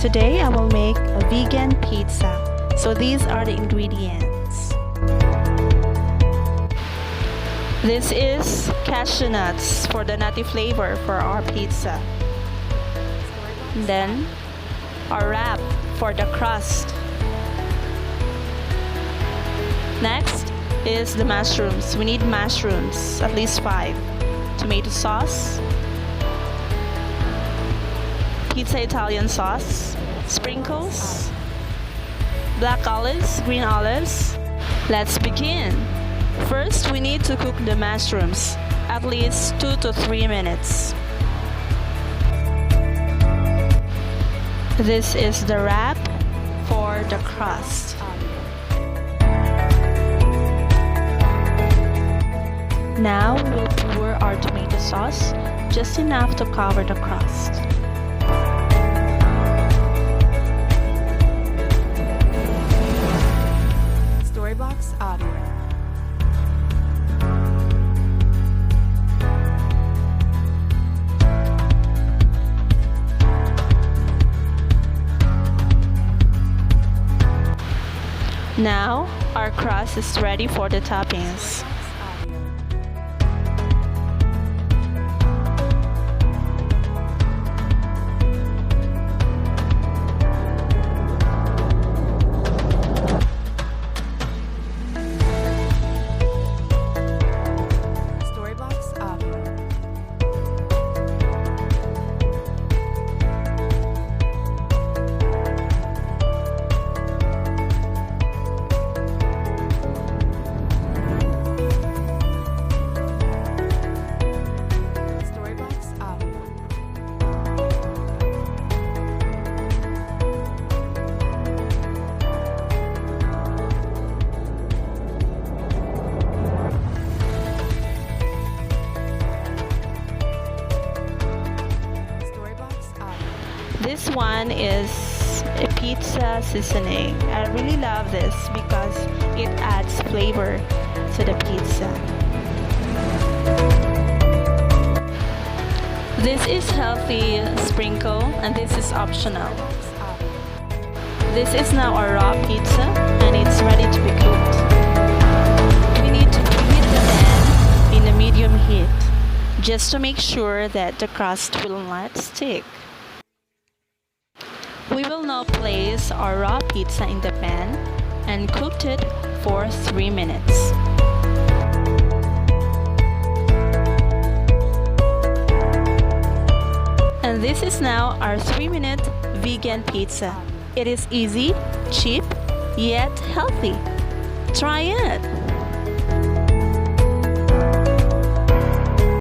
Today I will make a vegan pizza. So these are the ingredients. This is cashew nuts for the nutty flavor for our pizza. Then our wrap for the crust. Next is the mushrooms. We need mushrooms, at least 5. Tomato sauce, pizza Italian sauce, sprinkles, black olives, green olives. Let's begin. First, we need to cook the mushrooms at least 2 to 3 minutes. This is the wrap for the crust. Now we will pour our tomato sauce, just enough to cover the crust. Storybox Audio. Now our crust is ready for the toppings. This one is a pizza seasoning. I really love this because it adds flavor to the pizza. This is healthy sprinkle and this is optional. This is now our raw pizza and it's ready to be cooked. We need to preheat the pan in a medium heat just to make sure that the crust will not stick. We will now place our raw pizza in the pan and cook it for 3 minutes. And this is now our 3-minute vegan pizza. It is easy, cheap, yet healthy. Try it!